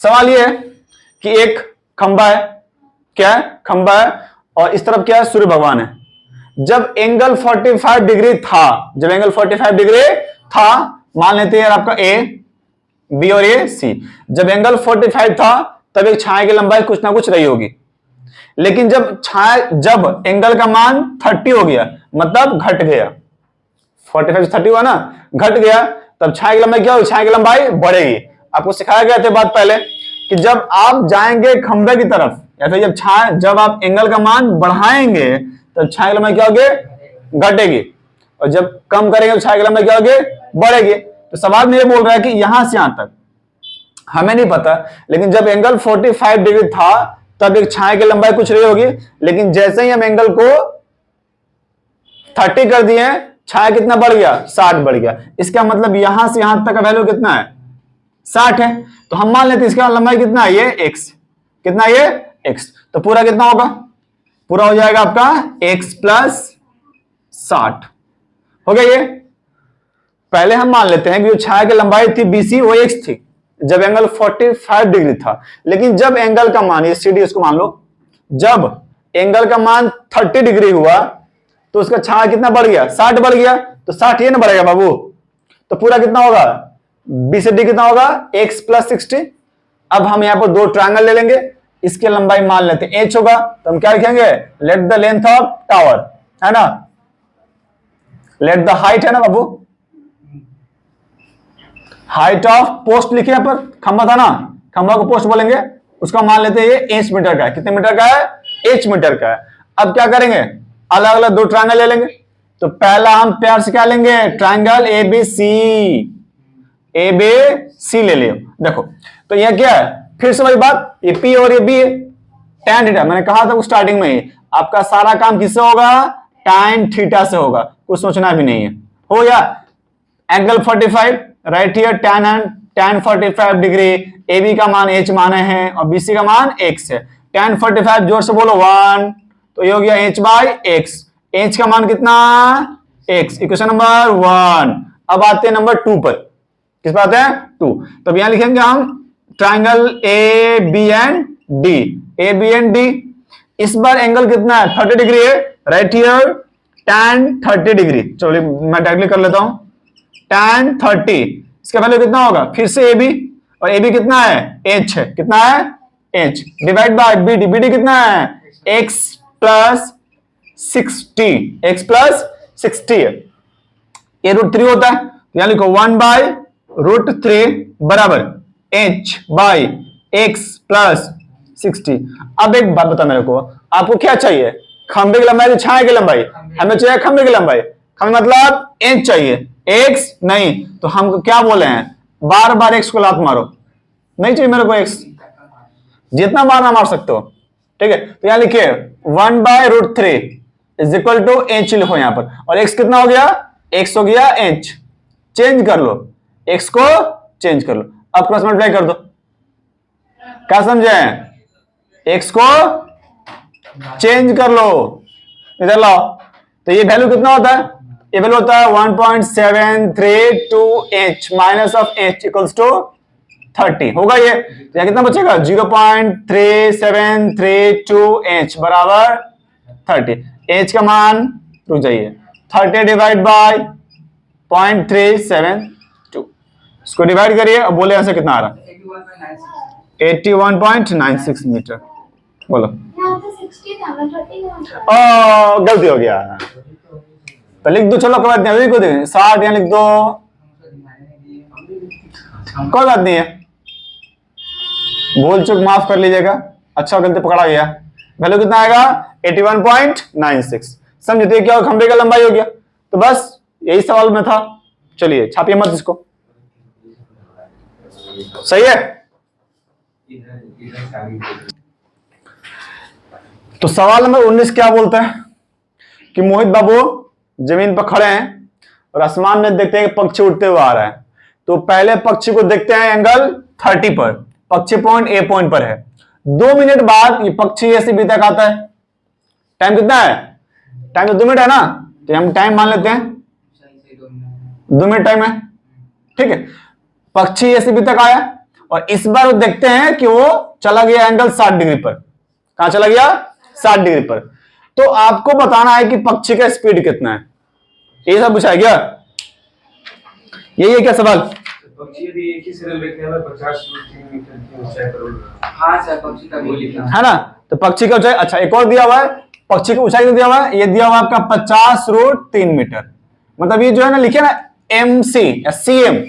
सवाल ये है कि एक खंबा है, क्या है, खंबा है, और इस तरफ क्या है, सूर्य भगवान है। जब एंगल 45 डिग्री था, जब एंगल 45 डिग्री था, मान लेते हैं यार आपका ए, बी और ए सी, जब एंगल 45 था तब एक छाया की लंबाई कुछ ना कुछ रही होगी। लेकिन जब एंगल का मान 30 हो गया, मतलब घट गया, 45 से 30 हुआ ना, घट गया, तब छाया की लंबाई क्या होगी, छाया की लंबाई बढ़ेगी। आपको सिखाया गया था बात पहले कि जब आप जाएंगे खंबे की तरफ, या फिर जब आप एंगल का मान बढ़ाएंगे तब छाया की लंबाई क्या होगी, घटेगी, और जब कम करेंगे तो छाया की लंबाई क्या होगी, बढ़ेगी। तो सवाल में ये बोल रहा है कि यहां से यहां तक हमें नहीं पता, लेकिन जब एंगल 45 डिग्री था तब एक छाया की लंबाई कुछ रही होगी, लेकिन जैसे ही हम एंगल को 30 कर दिए, छाया कितना बढ़ गया, 60 बढ़ गया। इसका मतलब यहां से यहां तक का वैल्यू कितना है, 60 है। तो हम मान लेते हैं इसका लंबाई कितना है, ये x, कितना ये x, तो पूरा कितना होगा, पूरा हो जाएगा आपका x प्लस 60 हो गया। ये पहले हम मान लेते हैं कि जो छाया की लंबाई थी BC वो x थी जब एंगल 45 डिग्री था, लेकिन जब एंगल का मान, ये CD इसको मान लो, जब एंगल का मान 30 डिग्री हुआ तो उसका छाया कितना बढ़ गया, 60 बढ़ गया, तो 60 ये ना बढ़ेगा बाबू, तो पूरा कितना होगा, B से D कितना होगा, x प्लस 60। अब हम यहां पर दो ट्रायंगल ले लेंगे, इसकी लंबाई मान लेते हैं h होगा, तो हम क्या लिखेंगे, let the length of tower, है ना, लेट द हाइट, है ना बाबू, हाइट ऑफ पोस्ट लिखे यहां पर, खंबा था ना, खंबा को पोस्ट बोलेंगे, उसका मान लेते हैं ये h मीटर का है, कितने मीटर का है, h मीटर का है। अब क्या करेंगे, अलग अलग दो ट्रायंगल ले लेंगे। तो पहला हम प्यार से क्या लेंगे, ट्रायंगल ABC ले लियो। देखो तो यह क्या है, फिर से वही बात, ये P और ये B है, tan थीटा, मैंने कहा था स्टार्टिंग में ही, आपका सारा काम किससे होगा, tan थीटा से होगा, कुछ सोचना भी नहीं है। हो गया, angle 45 right here, tan 45 degree, AB का मान h माने हैं और BC का मान x है। tan 45 जोर से बोलो 1, तो ये हो गया h बाई x, h का मान कितना, x, इक्वेशन नंबर 1। अब आते हैं नंबर 2 पर, किस बात है, 2। तो यहां लिखेंगे हम ट्रायंगल ABD। इस बार एंगल कितना है, 30 डिग्री है, राइट हियर tan 30 डिग्री, चलिए मैं डायरेक्टली कर लेता हूं, tan 30, इसका वैल्यू कितना होगा, फिर से AB, और AB कितना है, h है, कितना है, h, डिवाइड बाय BD कितना है, x प्लस 60, x प्लस 60 है, ये √3 होता है, यहां लिखो 1/√3 बराबर h बाई x प्लस 60। अब एक बात बता मेरे को, आपको क्या चाहिए, खंबे की लंबाई, छाया की लंबाई, हमें चाहिए खंबे की लंबाई, खंबे मतलब h चाहिए, x नहीं, तो हम क्या बोले हैं, बार बार x को लात मारो, नहीं चाहिए मेरे को x, जितना मारना मार सकते हो, ठीक है। तो यहां लिखिए 1/√3 इज इक्वल टू h लिखो यहां पर, और x कितना हो गया, x हो गया h, चेंज कर लो, x को चेंज कर लो, अब क्रॉस मल्टीप्लाई कर दो, क्या समझे, x को चेंज कर लो, इधर लाओ, तो ये वैल्यू कितना होता है, ये वैल्यू होता है 1.732h minus of h equals to 30 होगा ये, तो कितना बचेगा 0.3732h बराबर 30, h का मान रुक जाइए 30 डिवाइड बाय 0.372, इसको डिवाइड करिए और बोले ऐसे कितना आ रहा, 81.96 मीटर, बोलो, गलती हो गया, तो लिख दो, चलो कोई बात नहीं, को देंगे 60 यहाँ लिख दो, कोई बात नहीं है, भूल चूक माफ कर लीजिएगा, अच्छा गलती पकड़ा गया, वैल्यू कितना आएगा 81.96, समझते क्या, खंबे का लंबाई हो गया। तो बस यही सवाल में था, चलिए छापिए मत इसको, सही है। तो सवाल नंबर 19 क्या बोलता है कि मोहित बाबू जमीन पर खड़े हैं और आसमान में देखते हैं कि पक्षी उड़ते हुए आ रहा है, तो पहले पक्षी को देखते हैं एंगल 30 पर, पक्षी पॉइंट A पॉइंट पर है, 2 मिनट बाद ये पक्षी ऐसे भी तक आता है, टाइम कितना है, टाइम तो 2 मिनट है ना, तो हम टाइम मान लेते हैं 2 मिनट टाइम है, ठीक है। पक्षी ऐसे भी तक आया और इस बार वो देखते हैं कि वो चला गया एंगल 60 डिग्री पर। कहां चला गया? 60 डिग्री पर। तो आपको बताना है कि पक्षी का स्पीड कितना है। ये सब पूछा गया, यही है क्या सवाल? पक्षी यदि एक ही सिरे बैठने में 50 मीटर की ऊंचाई पर, हाँ सर पक्षी का गोली है ना। तो पक्षी का ऊंचाई, अच्छा एक और दिया हुआ है, पक्षी की ऊंचाई दिया हुआ है, ये दिया हुआ है आपका 50√3 मीटर। मतलब ये जो है ना लिखे ना MC या CM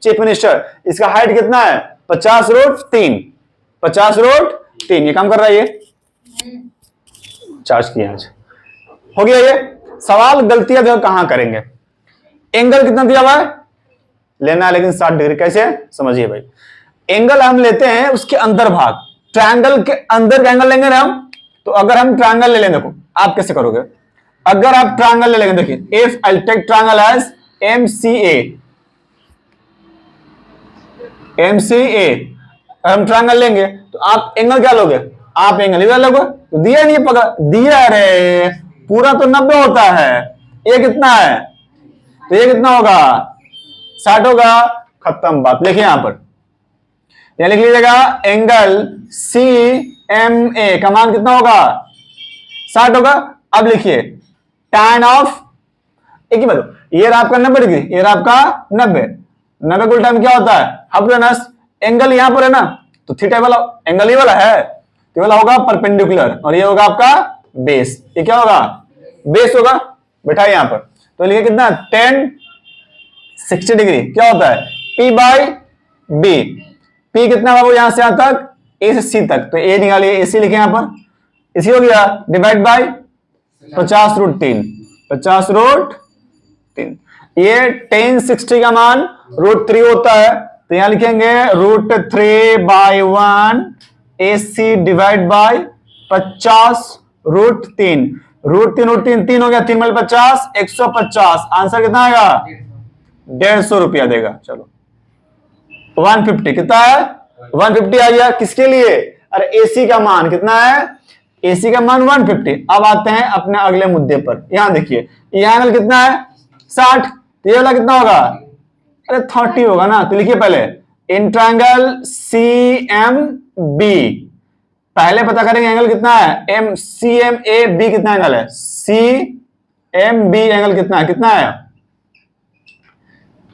चीफ मिनिस्टर, इसका हाइट कितना है? 50√3। 50√3 ये काम कर रहा है, ये चार्ज किया आज। हो गया ये सवाल। गलतियां जो कहां करेंगे? एंगल कितना दिया हुआ है, लेना है लेकिन 60 डिग्री। कैसे समझिए भाई, एंगल हम लेते हैं उसके अंदर भाग, ट्रायंगल के अंदर का एंगल लेंगे ना हम। तो अगर हम ट्रायंगल ले लें, देखो आप कैसे करोगे, अगर आप ट्रायंगल ले लेंगे, देखिए if I take triangle as MCA, हम ट्रायंगल लेंगे तो आप एंगल क्या लोगे? आप एंगल इधर लोगे। तो दिया नहीं पकड़ दिया, अरे पूरा तो 90 होता है, ये कितना है? तो ये कितना होगा? 60 होगा। खत्म बात। लिखिए यहां पर, यहां लिख लीजिएगा एंगल CMA का मान कितना होगा? 60 होगा। अब लिखिए tan ऑफ, एक ही बात, ये रहा आपका 90 डिग्री, ये रहा आपका 90 कुल टाइम क्या होता है? हाइपोटेनस। एंगल यहां पर है ना, तो थीटा वाला एंगल ये वाला है, तो वाला होगा परपेंडिकुलर, और ये होगा आपका बेस। ये क्या होगा? बेस होगा। बैठाइए यहां पर, तो लिखिए कितना? 10 60 डिग्री क्या होता है? P/B। P कितना बाबू? यहां से यहां तक, A से C तक, तो A निकालिए, AC लिखे यहां पर, इसी हो गया डिवाइड बाय 50√3। 50√3, ये 10 60 का मान √3 होता है, तो यहां लिखेंगे √3/1 AC डिवाइड बाय 50√3। √3 3 हो गया, 3 × 50 150। आंसर कितना आएगा? 150 रुपया देगा। चलो 150 कितना है? 150 आ गया। किसके लिए? अरे AC का मान कितना है? AC का मान 150। अब आते हैं अपने अगले मुद्दे पर। यहां देखिए, यह एंगल कितना है? 60। तो ये वाला कितना होगा? अरे 30 होगा ना। तो लिखिए पहले इन ट्रायंगल CMB, पहले पता करेंगे एंगल कितना है। CMAB कितना एंगल है? CMB एंगल कितना है? कितना है?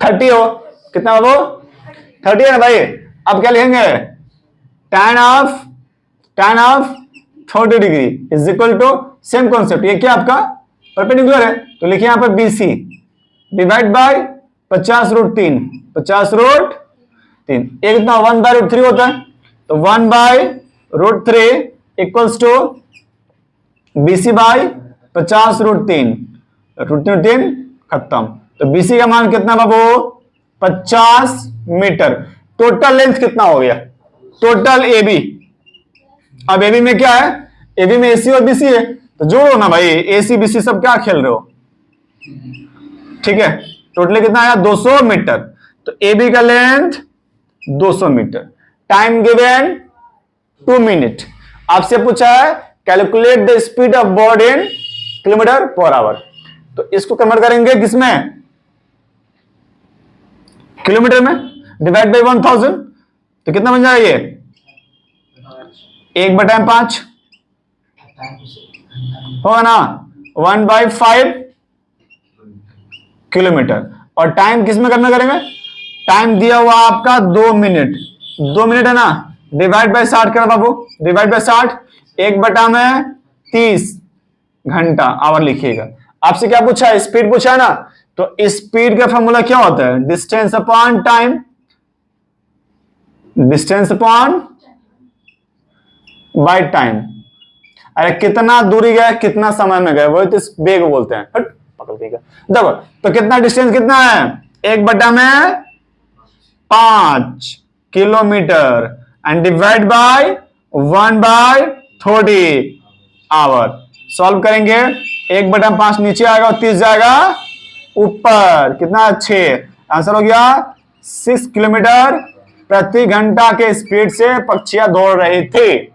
30 हो। कितना बाबू? 30 है ना भाई। अब क्या लिखेंगे? tan of 30 degree is equal to, same concept, ये क्या आपका परपेंडिकुलर है, तो लिखिए यहां पर BC डिवाइड बाय 50√3। 50√3 ये कितना? 1/√3 होता है, तो 1/√3 इक्वल्स टू BC बाय 50√3। √3 खत्म। तो BC का मान कितना बाबू? 50 मीटर। टोटल लेंथ कितना हो गया? Total AB। अब AB में क्या है? AB में AC और BC है, तो जोड़ो ना भाई, AC BC सब क्या खेल रहे हो? ठीक है, टोटल कितना आया? 200 मीटर। तो AB का length 200 metre. Time given 2 minute. आपसे पूछा है calculate the speed of bird in km/h। तो इसको कन्वर्ट करेंगे किसमें? किलोमीटर में। डिवाइड बाई 1000, तो कितना बन जाएगा ये? 1/5 होगा ना, 1/5 किलोमीटर। और टाइम किस में करना करेंगे? टाइम दिया हुआ आपका 2 मिनट। 2 मिनट है ना, डिवाइड बाय 60 कर बाबू, डिवाइड बाय 60, 1/30 घंटा, आवर लिखिएगा। आपसे क्या पूछा है? स्पीड पूछा है ना, तो स्पीड का फॉर्मूला क्या होता है? Distance upon time. Distance upon by time. अरे कितना दूरी गए, कितना समय में गए, वही तो वेग बोलते हैं। हट पकड़ देगा। देखो तो कितना डिस्टेंस कितना है? 1/5 kilometre and divide by 1/30 hour. Solve करेंगे, 1/5 नीचे आएगा और 30 जाएगा ऊपर। कितना? 6। आंसर हो गया 6 किलोमीटर प्रति घंटा के स्पीड से पक्षियां दौड़ रही थी।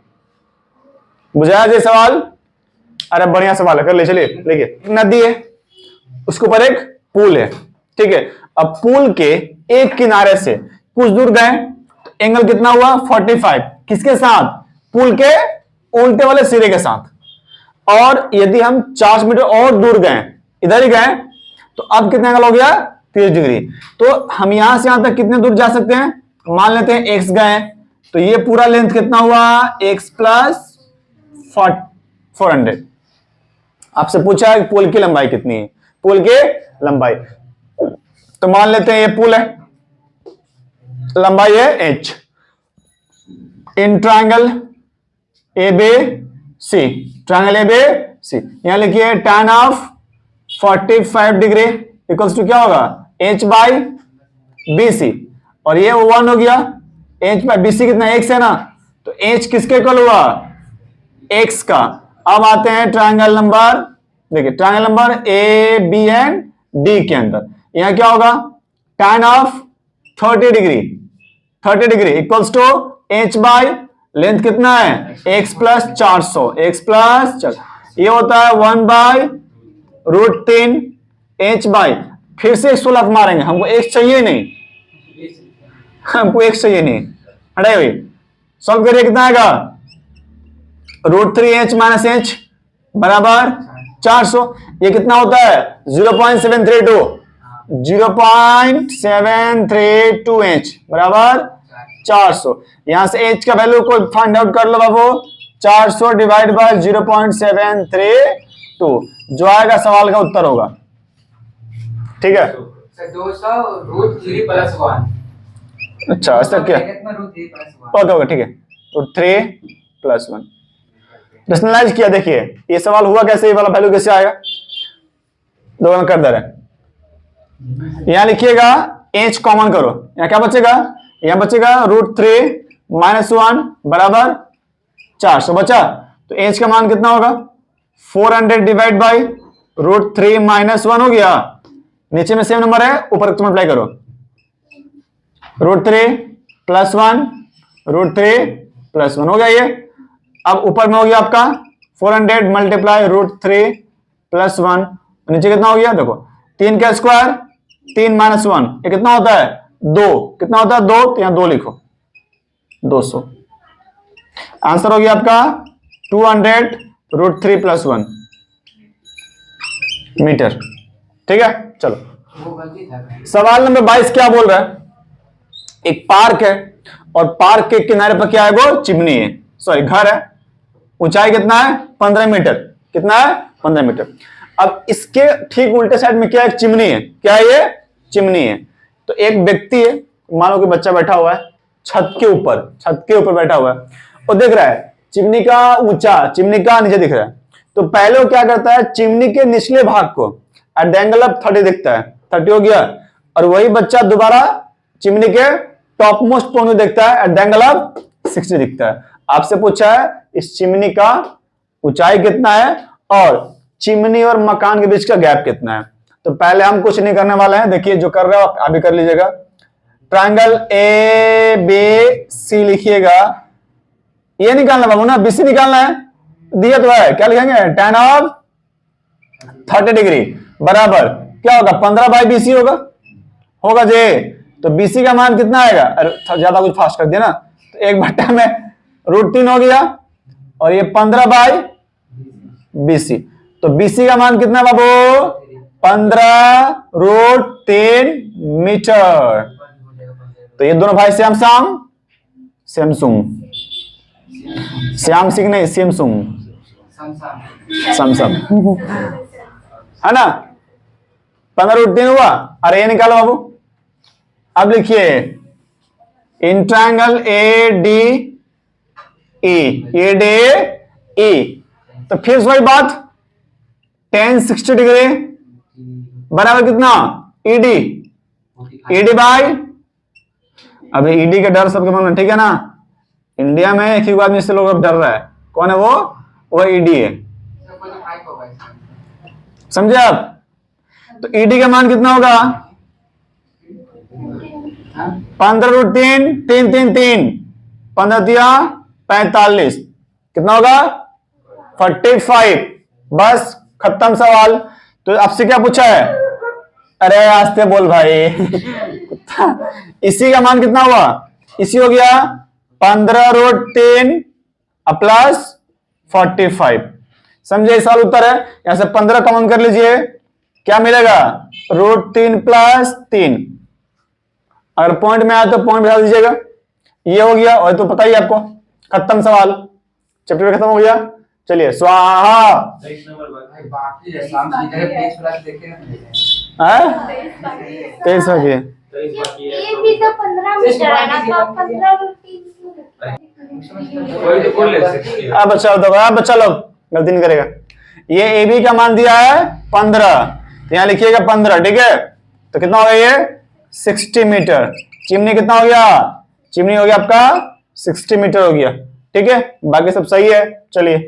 बुझाया जी सवाल? अरे बढ़िया सवाल है, कर ले। चलिए देखिए, नदी है, उसके ऊपर एक पुल है, ठीक है। अब पुल के एक किनारे से कुछ दूर गए, तो एंगल कितना हुआ 45, किसके साथ? पुल के उल्टे वाले सिरे के साथ। और यदि हम 4 मीटर और दूर गए, इधर ही गए, तो अब कितना एंगल हो गया 30 डिग्री। तो हम यहां से यहां तक कितने दूर जा सकते हैं? मान लेते हैं x गए, तो ये पूरा लेंथ कितना हुआ x प्लस 400। आपसे पूछा है पुल की लंबाई कितनी है, पुल की लंबाई, तो मान लेते हैं ये पुल है, लंबाई है h। In triangle A B C, triangle A B C, यहां लिखिए tan of 45 degree equals to क्या होगा h बाई बी सी, और ये 1 हो गया, h बाई बी सी कितना x है ना, तो h किसके इक्वल हुआ x का। अब आते हैं ट्रायंगल नंबर, देखिए triangle number A B and D के अंदर, यहां क्या होगा tan of 30 degree equals to h by length कितना है x प्लस 400, x प्लस 400, ये होता है 1 बाई √3 h बाई, फिर से 16 मारेंगे, हमको x चाहिए नहीं, हमको x चाहिए नहीं, हटाइए भाई, सॉल्व करिए, कितना आएगा √3h माइनस h बराबर 400, ये कितना होता है 0.732h बराबर 400। यहां से h का वैल्यू को फाइंड आउट कर लो बाबू, 400 डिवाइड बाय 0.732, जो आएगा सवाल का उत्तर होगा। ठीक है 200√3 + 1। अच्छा ऐसा क्या, ओके ठीक है, √3 + 1 रेशनलाइज किया। देखिए ये सवाल हुआ कैसे, ये वाला वैल्यू कैसे आएगा, दोनों कर दे रहे, यहां लिखिएगा h कॉमन करो, यहां क्या बचेगा, यहां बचेगा √3 - 1 बराबर 400 बचा, तो h का मान कितना होगा 400 डिवाइड बाई √3 - 1 हो गया, नीचे में सेम नंबर है, ऊपर मल्टीप्लाई करो, √3 + 1 √3 + 1 हो गया ये। अब ऊपर में हो गया आपका 400 मल्टीप्लाई √3 + 1, नीचे कितना हो गया देखो 3 का स्क्वायर 3 - 1, ये कितना होता है 2, कितना होता है 2, तो यहां 2 लिखो 200। आंसर हो गया आपका 200√3 + 1 मीटर। ठीक है चलो, सवाल नंबर 22 क्या बोल रहा है, एक पार्क है और पार्क के किनारे पर क्या है, वो चिमनी है, सॉरी घर है, ऊंचाई कितना है 15 मीटर, कितना है 15 मीटर। अब इसके ठीक उल्टे साइड में क्या है, चिमनी है, क्या है ये चिमनी है। तो एक व्यक्ति है, मान लो कि बच्चा बैठा हुआ है छत के ऊपर बैठा हुआ है, और देख रहा है चिमनी का ऊंचा, चिमनी का नीचे दिख रहा है। तो पहले वो क्या करता है, चिमनी के निचले भाग को एट द एंगल ऑफ 30 दिखता है, 30 हो गया, और वही बच्चा दोबारा चिमनी के टॉप मोस्ट पॉइंट देखता है एट द एंगल ऑफ 60 दिखता है। आपसे पूछा है इस चिमनी का ऊंचाई कितना है और चिमनी और मकान के बीच का गैप कितना है। तो पहले हम कुछ नहीं करने वाले हैं, देखिए जो कर रहे हो आप भी कर लीजिएगा। ट्रायंगल ए बी सी लिखिएगा, ये निकालना बाबू ना, बीसी निकालना है, दिया तो है, क्या लिखेंगे tan ऑफ 30 डिग्री बराबर क्या होगा 15/BC होगा जी। तो BC का मान कितना आएगा, अरे ज्यादा कुछ फास्ट कर दिया ना, तो 1/3 में √3 हो गया, और ये 15/BC, तो BC का मान कितना बाबू 15√3 मीटर। तो ये दोनों भाई सैमसंग सिंह नहीं सैमसंग है ना, 15√3 हुआ। अरे ये निकालो बाबू, अब लिखिए इन ट्रायंगल ए डी ई, तो फिर वही बात tan 60 डिग्री बराबर कितना ईडी बाई, अभी ईडी का डर सबके मन में, ठीक है ना, इंडिया में एक ही आदमी से लोग डर रहा है, कौन है वो ईडी है, समझे आप। तो ईडी का मान कितना होगा 15√3 3 3 3 15 45, कितना होगा 45, बस खत्म सवाल। तो आपसे क्या पूछा है, अरे आस्ते बोल भाई इसी का मान कितना हुआ इसी हो गया 15 रूट 3 प्लस 45। समझे? इस सवाल उत्तर है। यहां से 15 कॉमन कर लीजिए, क्या मिलेगा? Root 3 plus 3। अगर पॉइंट में आया तो पॉइंट बिठा दीजिएगा। ये हो गया, और तो पता ही आपको, खत्म सवाल, चैप्टर में खत्म हो गया। चलिए स्वाहा। 23 नंबर भाई बाप रे शाम की तरह पेज पर देखे ना 23 बाकी है। 23 बाकी है ये भी तो 15 मीटर है ना, तो 15 रूट 3 वही तो बोल ले सकती है। अब बच्चा बताओ, अब बच्चा लोग गलती नहीं करेगा। ये ए बी का मान दिया है 15, यहां लिखिएगा 15, ठीक है? तो कितना हो गया ये? 60 मीटर। चिमनी कितना हो गया? चिमनी हो गया आपका 60 मीटर हो गया, ठीक है? बाकी सब सही है। चलिए